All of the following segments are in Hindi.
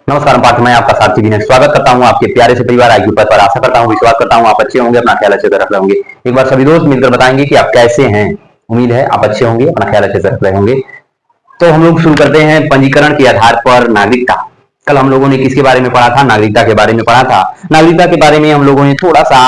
नमस्कार पाठ मैं आपका साथी विनय स्वागत करता हूं आपके प्यारे से परिवार आईक्यू पर। आशा करता हूं, विश्वास करता हूं आप अच्छे होंगे, अपना ख्याल अच्छे से रख रहे होंगे। एक बार सभी दोस्त मिलकर बताएंगे कि आप कैसे हैं। उम्मीद है आप अच्छे होंगे, अपना ख्याल अच्छे से रख रहे होंगे। तो हम लोग शुरू करते हैं पंजीकरण के आधार पर नागरिकता। कल हम लोगों ने किसके बारे में पढ़ा था? नागरिकता के बारे में पढ़ा था। नागरिकता के बारे में हम लोगों ने थोड़ा सा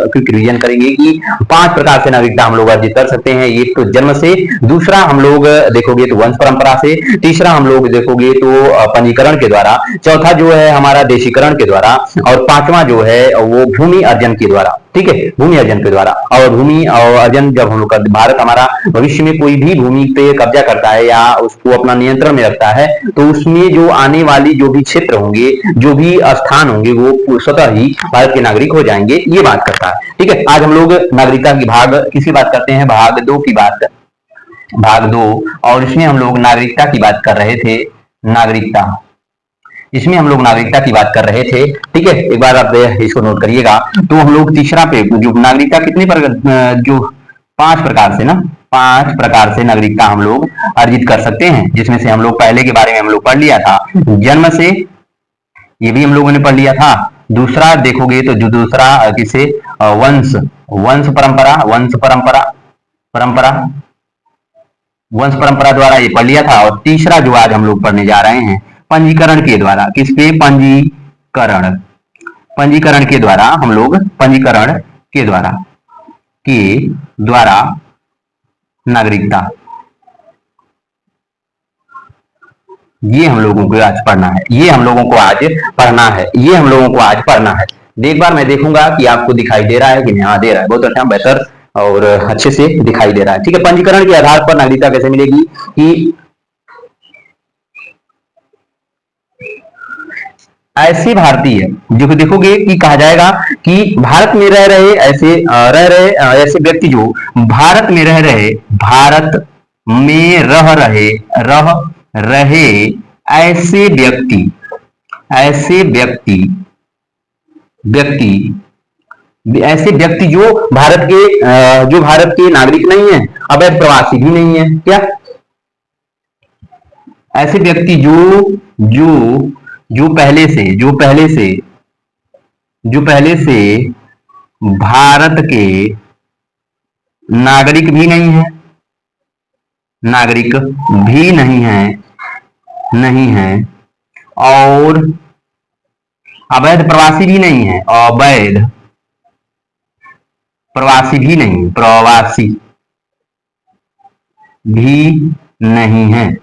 क्विक रिवीजन करेंगे कि 5 प्रकार से नागरिकता हम लोग अर्जित कर सकते हैं। एक तो जन्म से, दूसरा हम लोग देखोगे तो वंश परंपरा से, तीसरा हम लोग देखोगे तो पंजीकरण के द्वारा, चौथा जो है हमारा देशीकरण के द्वारा, और पांचवा जो है वो भूमि अर्जन के द्वारा। ठीक है, भूमि अर्जन के द्वारा। और भूमि और अर्जन जब हम लोग का भारत हमारा भविष्य में कोई भी भूमि पे कब्जा करता है या उसको अपना नियंत्रण में रखता है, तो उसमें जो आने वाली जो भी क्षेत्र होंगे, जो भी स्थान होंगे, वो स्वतः ही भारत के नागरिक हो जाएंगे, ये बात करता है। ठीक है, आज हम लोग नागरिकता की भाग किसकी बात करते हैं? भाग 2 की बात, भाग 2। और इसमें हम लोग नागरिकता की बात कर रहे थे। नागरिकता, इसमें हम लोग नागरिकता की बात कर रहे थे। ठीक है, एक बार आप इसको नोट करिएगा। तो हम लोग तीसरा पे जो नागरिकता कितने पर, जो 5 प्रकार से ना, 5 प्रकार से नागरिकता हम लोग अर्जित कर सकते हैं, जिसमें से हम लोग पहले के बारे में हम लोग पढ़ लिया था, जन्म से, ये भी हम लोगों ने पढ़ लिया था। दूसरा देखोगे तो जो दूसरा किसे, वंश, वंश परंपरा, वंश परंपरा, परंपरा, वंश परंपरा द्वारा ये पढ़ लिया था। और तीसरा जो आज हम लोग पढ़ने जा रहे हैं, पंजीकरण के द्वारा। किस पे? पंजीकरण, पंजीकरण के द्वारा हम लोग, पंजीकरण के द्वारा, के द्वारा नागरिकता, ये हम लोगों को आज पढ़ना है, ये हम लोगों को आज पढ़ना है, ये हम लोगों को आज पढ़ना है। एक बार मैं देखूंगा कि आपको दिखाई दे रहा है कि नहीं। हाँ, दे रहा है, बहुत अच्छा, बेहतर और अच्छे से दिखाई दे रहा है। ठीक है, पंजीकरण के आधार पर नागरिकता कैसे मिलेगी? कि ऐसे भारतीय जो देखोगे कि कहा जाएगा कि भारत में रह रहे ऐसे ऐसे व्यक्ति जो भारत में रह रहे, भारत में रह रहे ऐसे व्यक्ति, ऐसे व्यक्ति, ऐसे व्यक्ति जो भारत के जो भारत के नागरिक नहीं है, अवैध प्रवासी भी नहीं है। क्या? ऐसे व्यक्ति जो जो पहले से, जो पहले से भारत के नागरिक भी नहीं है, नागरिक भी नहीं है, नहीं है, और अवैध प्रवासी भी नहीं है, अवैध प्रवासी भी नहीं, प्रवासी भी नहीं है,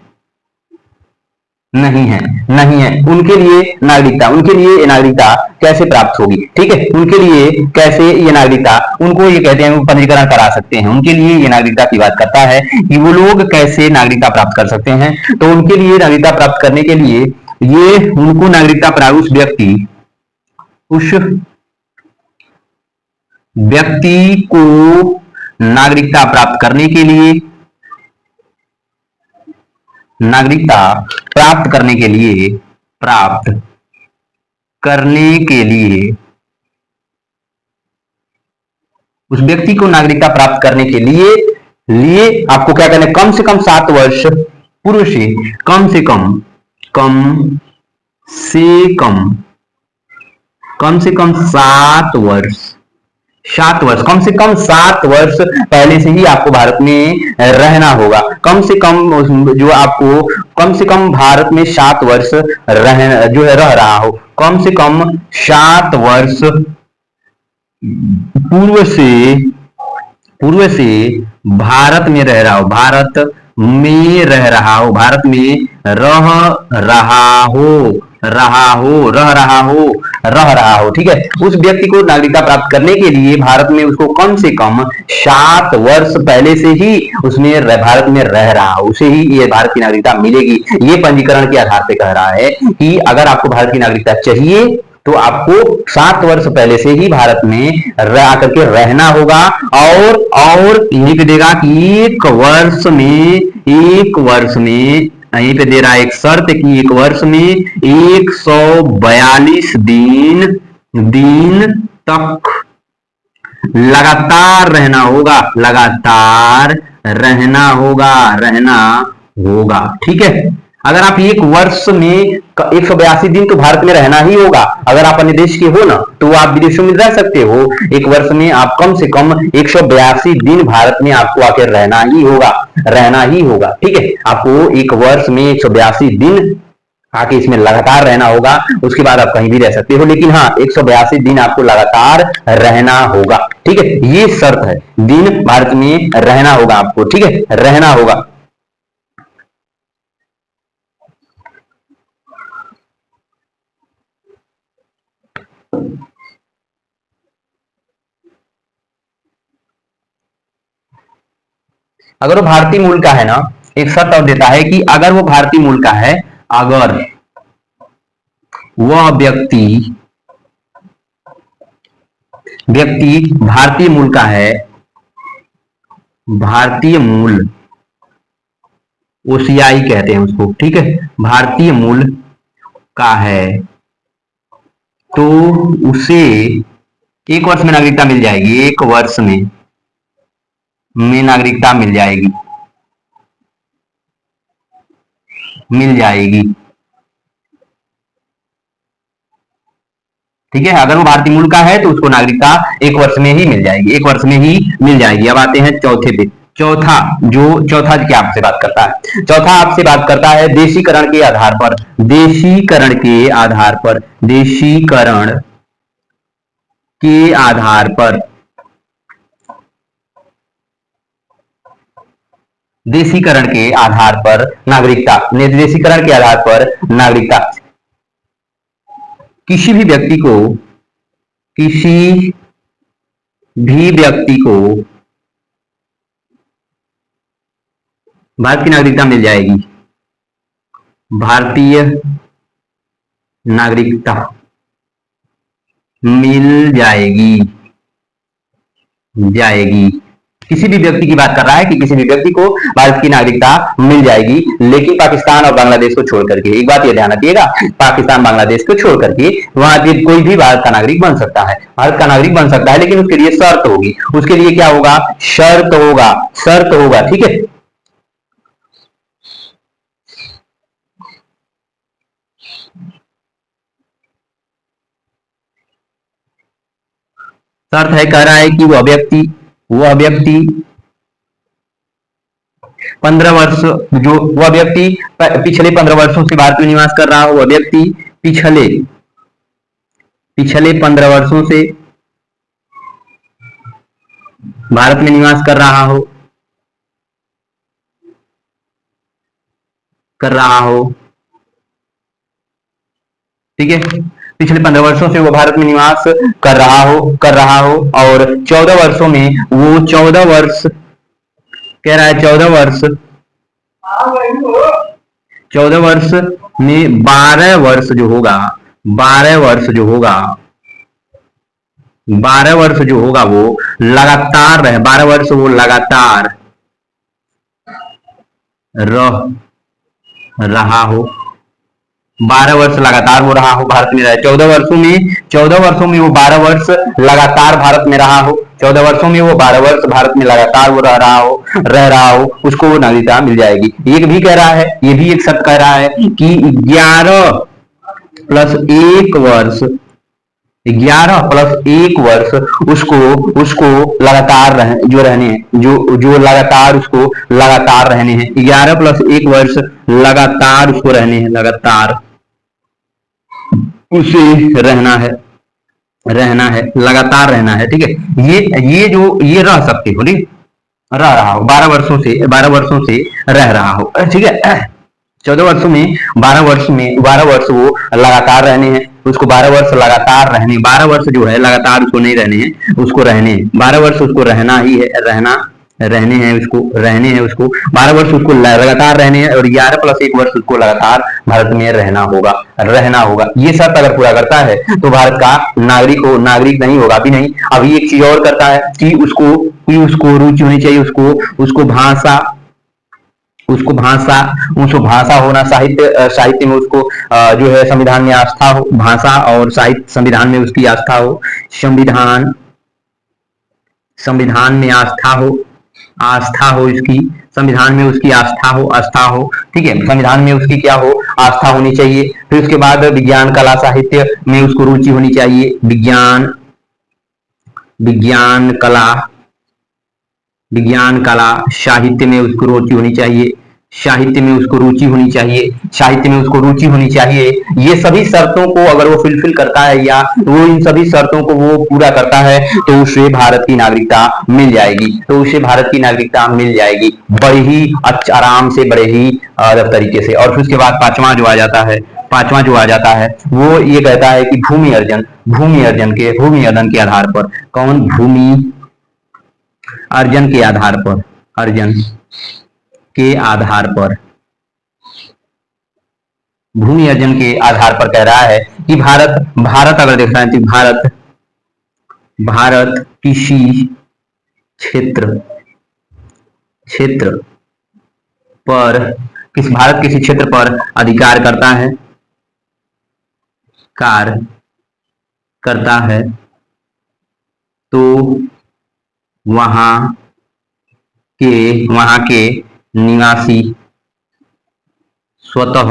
नहीं है, नहीं है, उनके लिए नागरिकता, उनके लिए ये नागरिकता कैसे प्राप्त होगी? ठीक है, उनके लिए कैसे ये नागरिकता, उनको ये कहते हैं पंजीकरण करा सकते हैं, उनके लिए ये नागरिकता की बात करता है कि वो लोग कैसे नागरिकता प्राप्त कर सकते हैं। तो उनके लिए नागरिकता प्राप्त करने के लिए ये उनको नागरिकता प्राप्त, उस व्यक्ति को नागरिकता प्राप्त करने के लिए, नागरिकता प्राप्त करने के लिए, प्राप्त करने के लिए, उस व्यक्ति को नागरिकता प्राप्त करने के लिए आपको क्या करना है? कम से कम 7 वर्ष पूर्व से, कम से कम, कम से कम, कम से कम 7 वर्ष, 7 वर्ष, कम से कम 7 वर्ष पहले से ही आपको भारत में रहना होगा। कम से कम जो आपको, कम से कम भारत में 7 वर्ष जो है रह रहा हो, कम से कम 7 वर्ष पूर्व से भारत में रह रहा हो, भारत में रह रहा हो, भारत में रह रहा हो, रह रहा हो। ठीक है, उस व्यक्ति को नागरिकता प्राप्त करने के लिए भारत में उसको कम से कम 7 वर्ष पहले से ही उसमें भारत में रह रहा हो, उसे ही ये भारत की नागरिकता मिलेगी। ये पंजीकरण के आधार पर कह रहा है कि अगर आपको भारत की नागरिकता चाहिए तो आपको 7 वर्ष पहले से ही भारत में रह करके रहना होगा। और यहीं पे देगा कि एक वर्ष में, यहीं पे दे रहा है एक शर्त कि एक वर्ष में 142 दिन तक लगातार रहना होगा, लगातार रहना होगा, रहना होगा। ठीक है, अगर आप एक वर्ष में 182 दिन तो भारत में रहना ही होगा। अगर आप अन्य देश के हो ना तो आप विदेशों में रह सकते हो। एक वर्ष में आप कम से कम 182 दिन भारत में आपको आकर रहना ही होगा, रहना ही होगा। ठीक है, आपको एक वर्ष में 182 दिन आके इसमें लगातार रहना होगा। उसके बाद आप कहीं भी रह सकते हो, लेकिन हाँ 182 दिन आपको लगातार रहना होगा। ठीक है, ये शर्त है, दिन भारत में रहना होगा आपको। ठीक है, रहना होगा। अगर वो भारतीय मूल का है ना, एक शर्त और देता है कि अगर वो भारतीय मूल का है, अगर वह व्यक्ति भारतीय मूल का है, भारतीय मूल, ओसीआई कहते हैं उसको। ठीक है, भारतीय मूल का है तो उसे एक वर्ष में नागरिकता मिल जाएगी। एक वर्ष में नागरिकता मिल जाएगी, मिल जाएगी। ठीक है, अगर वो भारतीय मूल का है तो उसको नागरिकता एक वर्ष में ही मिल जाएगी, एक वर्ष में ही मिल जाएगी। अब आते हैं चौथे पे। चौथा क्या आपसे बात करता है? चौथा आपसे बात करता है देशीकरण के आधार पर, देशीकरण के आधार पर, देशीकरण के आधार पर, देशीकरण के आधार पर नागरिकता, देशीकरण के आधार पर नागरिकता। किसी भी व्यक्ति को, किसी भी व्यक्ति को भारत की नागरिकता मिल जाएगी, भारतीय नागरिकता मिल जाएगी, जाएगी। किसी भी व्यक्ति की बात कर रहा है कि किसी भी व्यक्ति को भारत की नागरिकता मिल जाएगी, लेकिन पाकिस्तान और बांग्लादेश को छोड़ करके। एक बात ये ध्यान रखिएगा, पाकिस्तान बांग्लादेश को छोड़ करके वहां पे कोई भी भारत का नागरिक बन सकता है, भारत का नागरिक बन सकता है, लेकिन उसके लिए शर्त होगी। उसके लिए क्या होगा? शर्त होगा, शर्त होगा। ठीक है, शर्त है, कह रहा है कि वह व्यक्ति 15 वर्ष, जो वह व्यक्ति पिछले 15 वर्षों से भारत में निवास कर रहा हो, वह व्यक्ति पिछले 15 वर्षों से भारत में निवास कर रहा हो, ठीक है, पिछले 15 वर्षों से वो भारत में निवास कर रहा हो और 14 वर्षों में वो 14 वर्ष, कह रहा है 14 वर्ष, 14 वर्ष में 12 वर्ष जो होगा, 12 वर्ष जो होगा, 12 वर्ष जो होगा वो लगातार रहे, 12 वर्ष वो लगातार रहा हो, 12 वर्ष लगातार वो रहा हो, भारत में रहा। 14 वर्षों में वो 12 वर्ष लगातार भारत में रहा हो, 14 वर्षों में वो 12 वर्ष भारत में लगातार वो रह रहा हो, उसको वो नागरिकता मिल जाएगी। एक भी कह रहा है, ये भी एक शब्द कह रहा है कि 11 प्लस 1 वर्ष, 11 प्लस 1 वर्ष उसको लगातार जो लगातार उसको लगातार रहने हैं। 11 प्लस 1 वर्ष लगातार उसको रहने हैं, लगातार उसे रहना है, लगातार रहना है। ठीक है, ये रह सकते हो, नहीं रह रहा हो 12 वर्षों से रह रहा हो। ठीक है, 14 वर्षों में 12 वर्ष वो लगातार रहने हैं, उसको 12 वर्ष लगातार रहने, 12 वर्ष जो है लगातार उसको नहीं रहने हैं, उसको रहने हैं, 12 वर्ष उसको रहना ही है, रहने हैं उसको 12 वर्ष उसको लगातार रहने हैं और 11 प्लस 1 वर्ष उसको लगातार भारत में रहना होगा। ये शर्त अगर पूरा करता है तो भारत का नागरिक नहीं होगा। अभी नहीं, अभी एक चीज और करता है कि उसको रुचि होनी चाहिए, उसको भाषा होना, साहित्य में उसको जो है संविधान में आस्था हो, भाषा और साहित्य संविधान में उसकी आस्था हो, संविधान में आस्था हो, आस्था हो इसकी, संविधान में उसकी आस्था हो, आस्था हो, ठीक है, संविधान में उसकी क्या हो, आस्था होनी चाहिए। फिर उसके बाद विज्ञान कला साहित्य में उसको रुचि होनी चाहिए, विज्ञान विज्ञान कला विज्ञान कला साहित्य में उसको रुचि होनी चाहिए, साहित्य में उसको रुचि होनी चाहिए, साहित्य में उसको रुचि होनी चाहिए। ये सभी शर्तों को अगर वो फुलफिल करता है या वो इन सभी शर्तों को वो पूरा करता है तो उसे भारत की नागरिकता मिल जाएगी, तो उसे भारत की नागरिकता मिल जाएगी बड़े ही आराम से, बड़े ही तरीके से। और फिर उसके बाद पांचवा जो आ जाता है वो ये कहता है कि भूमि अर्जन के आधार पर, कौन, भूमि अर्जन के आधार पर भूमि अर्जन के आधार पर कह रहा है कि भारत भारत अगर देखना है तो भारत किसी क्षेत्र क्षेत्र पर भारत किसी क्षेत्र पर अधिकार करता है तो वहां के निवासी स्वतः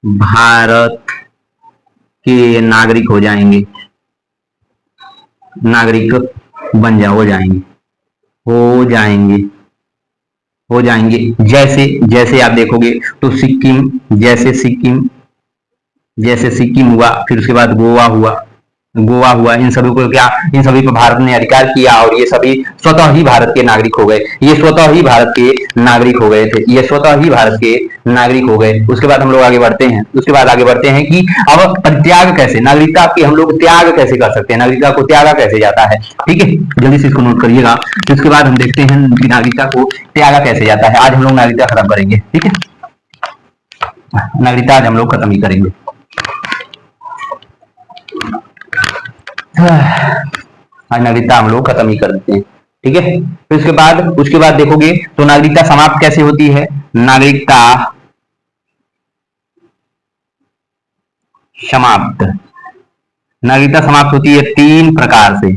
भारत के नागरिक बन जा हो जाएंगे। जैसे जैसे आप देखोगे तो जैसे सिक्किम हुआ, फिर उसके बाद गोवा हुआ, इन सभी को क्या, इन सभी पर भारत ने अधिकार किया और ये सभी स्वतः ही भारत के नागरिक हो गए, ये स्वतः ही भारत के नागरिक हो गए थे, ये स्वतः ही भारत के नागरिक हो गए। उसके बाद हम लोग आगे बढ़ते हैं कि अब परित्याग कैसे, नागरिकता की हम लोग त्याग कैसे कर सकते हैं, नागरिकता को त्यागा कैसे जाता है, ठीक है, जल्दी से इसको नोट करिएगा। उसके बाद हम देखते हैं कि नागरिकता को त्यागा कैसे जाता है। आज हम लोग नागरिकता खत्म करेंगे, ठीक है, नागरिकता आज हम लोग खत्म ही करेंगे। आज नागरिकता हम लोग खत्म ही कर देते हैं, ठीक है। फिर उसके बाद देखोगे तो नागरिकता समाप्त कैसे होती है, नागरिकता समाप्त होती है तीन प्रकार से।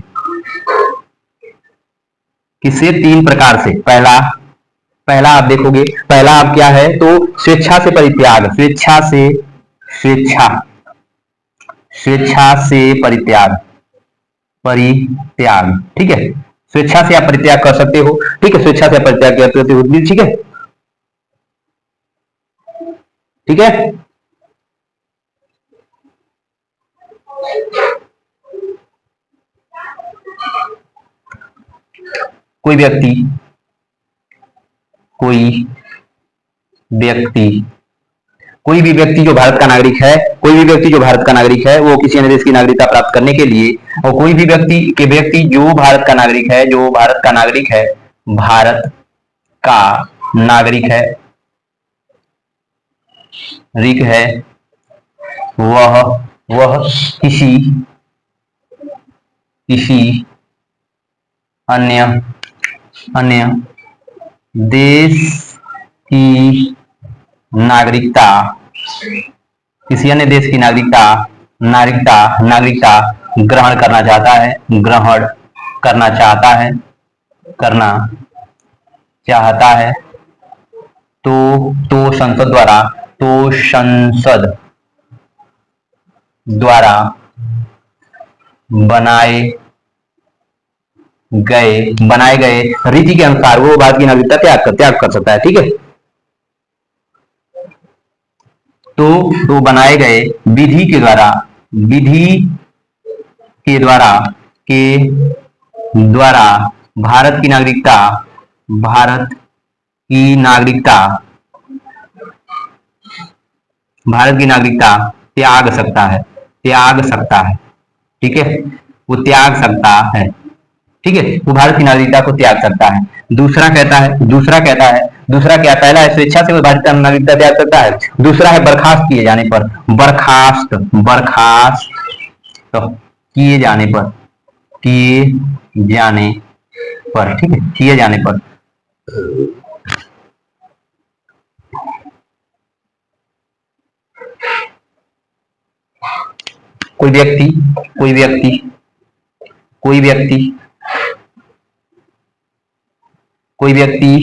किससे, तीन प्रकार से। पहला आप देखोगे, पहला आप क्या है तो स्वेच्छा से परित्याग, स्वेच्छा से परित्याग, ठीक है, स्वेच्छा से आप परित्याग कर सकते हो, ठीक है, स्वेच्छा से परित्याग कर सकते हो, ठीक है, ठीक है। कोई भी व्यक्ति जो भारत का नागरिक है, वो किसी अन्य देश की नागरिकता प्राप्त करने के लिए, और कोई भी व्यक्ति जो भारत का नागरिक है, भारत का नागरिक है, वह किसी अन्य देश की नागरिकता ग्रहण करना चाहता है तो संसद द्वारा बनाए गए रीति के अनुसार वो भारत की नागरिकता त्याग कर सकता है, ठीक है। तो बनाए गए विधि के द्वारा भारत की नागरिकता त्याग सकता है, ठीक है, वो त्याग सकता है, ठीक है, वो भारत की नागरिकता को त्याग सकता है। दूसरा क्या, पहला है स्वेच्छा से वो भारत की नागरिकता त्याग सकता है, दूसरा है बर्खास्त किए जाने पर, ठीक है, किए जाने पर। कोई व्यक्ति कोई व्यक्ति कोई व्यक्ति कोई व्यक्ति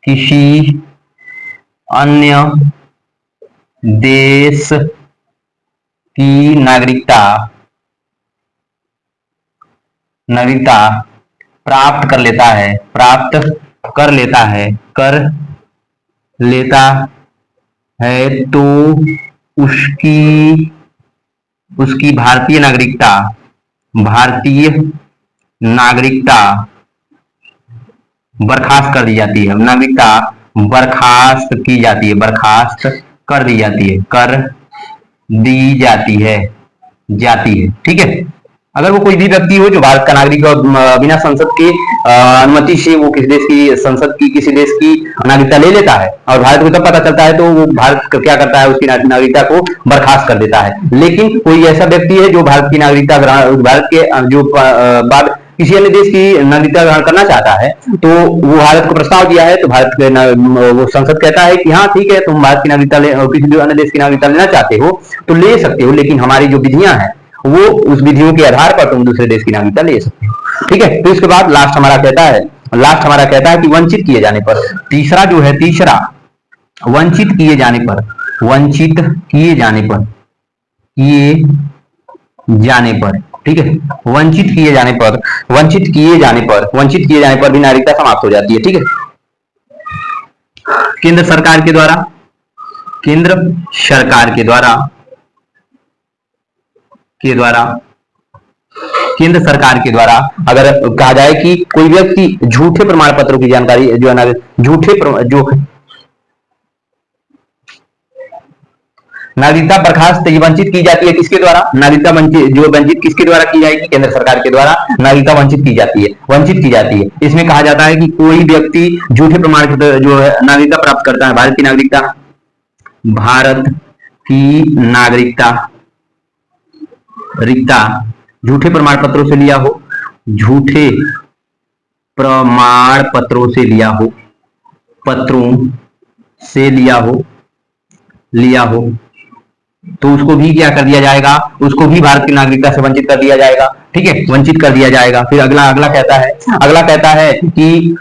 किसी अन्य देश की नागरिकता प्राप्त कर लेता है तो उसकी भारतीय नागरिकता बर्खास्त कर दी जाती है। नागरिकता बर्खास्त कर दी जाती है। ठीक है। अगर वो कोई भी व्यक्ति हो जो भारत का नागरिक और बिना संसद के अनुमति से वो किसी देश की संसद की किसी देश की नागरिकता ले लेता है और भारत को तब पता चलता है तो वो भारत क्या करता है, उसकी नागरिकता को बर्खास्त कर देता है। लेकिन कोई ऐसा व्यक्ति है जो भारत की नागरिकता भारत के जो बाद किसी अन्य देश की नागरिकता ग्रहण करना चाहता है तो वो भारत को प्रस्ताव दिया है तो भारत के वो संसद कहता है कि हाँ ठीक है, तुम भारत की नागरिकता किसी अन्य देश की नागरिकता लेना चाहते हो तो ले सकते हो, लेकिन हमारी जो विधियां हैं वो उस विधियों के आधार पर तुम दूसरे देश की नागरिकता ले सकते हो। ठीक है। तो इसके बाद लास्ट हमारा कहता है कि वंचित किए जाने पर, तीसरा वंचित किए जाने पर ठीक है, वंचित किए जाने पर भी नागरिकता समाप्त हो जाती है। ठीक है। केंद्र सरकार के द्वारा अगर कहा जाए कि कोई व्यक्ति झूठे प्रमाण पत्रों की जानकारी जो है ना, नागरिकता बर्खास्त वंचित की जाती है किसके द्वारा? नागरिकता वंचित किसके द्वारा की जाएगी? केंद्र सरकार के द्वारा नागरिकता वंचित की जाती है। इसमें कहा जाता है कि कोई व्यक्ति झूठे प्रमाण पत्र जो है नागरिकता प्राप्त करता है, भारत की नागरिकता झूठे प्रमाण पत्रों से लिया हो तो उसको भी क्या कर दिया जाएगा? उसको भी भारत की नागरिकता से वंचित कर दिया जाएगा। ठीक है, वंचित कर दिया जाएगा। फिर अगला कहता है कि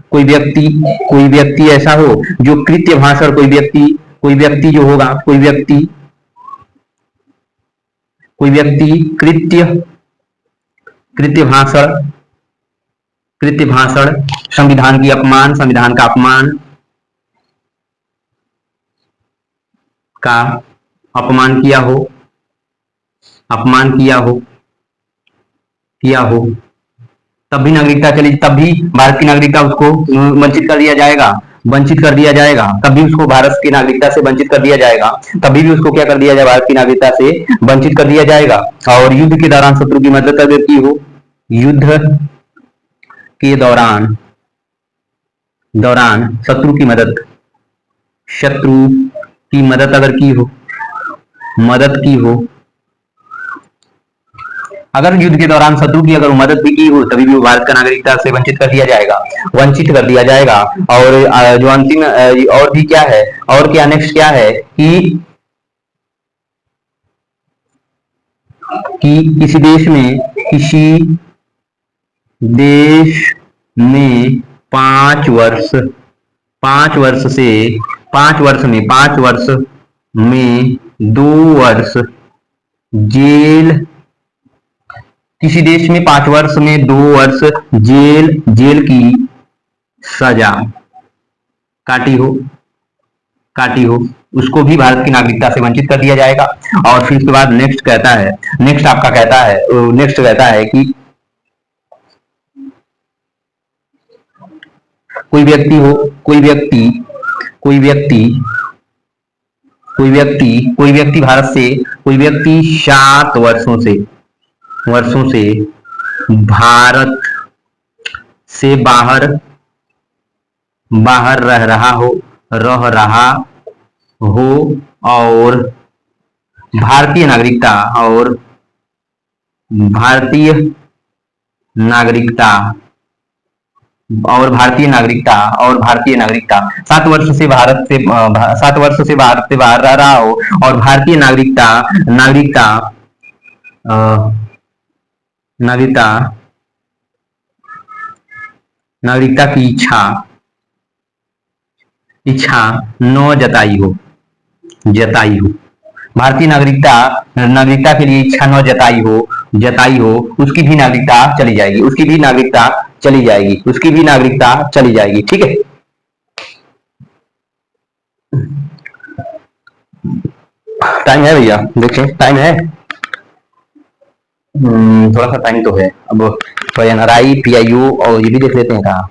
कोई व्यक्ति ऐसा हो जो कृत्य भाषण कोई व्यक्ति जो होगा कोई व्यक्ति कृत्य भाषण संविधान का अपमान किया हो तब भी नागरिकता चली, तब भी भारत की नागरिकता उसको वंचित कर दिया जाएगा। तभी उसको भारत की नागरिकता से वंचित कर दिया जाएगा। तभी भी उसको क्या कर दिया जाए? भारत की नागरिकता से वंचित कर दिया जाएगा। और युद्ध के दौरान शत्रु की मदद अगर की हो, युद्ध के दौरान शत्रु की मदद अगर की हो, अगर युद्ध के दौरान शत्रु की अगर मदद भी की हो तभी भी भारत का नागरिकता से वंचित कर दिया जाएगा। और जो अंतिम और भी क्या है, और क्या नेक्स्ट क्या है कि किसी देश में 5 वर्ष में 2 वर्ष जेल, किसी देश में 5 वर्ष में 2 वर्ष जेल की सजा काटी हो उसको भी भारत की नागरिकता से वंचित कर दिया जाएगा। और फिर उसके बाद नेक्स्ट कहता है कि कोई व्यक्ति भारत से 7 वर्षों से भारत से बाहर रह रहा हो और भारतीय नागरिकता और भारतीय नागरिकता, और भारतीय नागरिकता 7 वर्ष से भारत से 7 वर्ष से भारत से बाहर रह रहा हो और भारतीय नागरिकता, नागरिकता अ, नागरिकता नागरिकता की इच्छा, इच्छा न जताई हो, जताई हो, भारतीय नागरिकता, नागरिकता के लिए इच्छा न जताई हो, जताई हो, उसकी भी नागरिकता चली जाएगी, उसकी भी नागरिकता चली जाएगी, उसकी भी नागरिकता चली जाएगी। ठीक है, टाइम है भैया, देखिए टाइम है। थोड़ा सा टाइम तो है अब। एनआरआई, पीआईयू और ये भी देख लेते हैं कहाँ।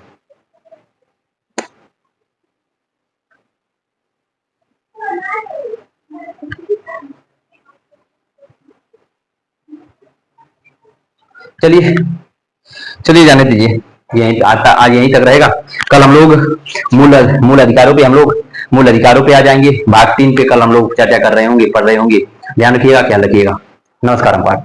चलिए, चलिए जाने दीजिए, यहीं आज यहीं तक रहेगा। कल हम लोग मूल मूल अधिकारों पे हम लोग मूल अधिकारों पे आ जाएंगे। भाग 3 पे कल हम लोग चर्चा कर रहे होंगे, पढ़ रहे होंगे। ध्यान रखिएगा, ख्याल रखिएगा। नमस्कार। हम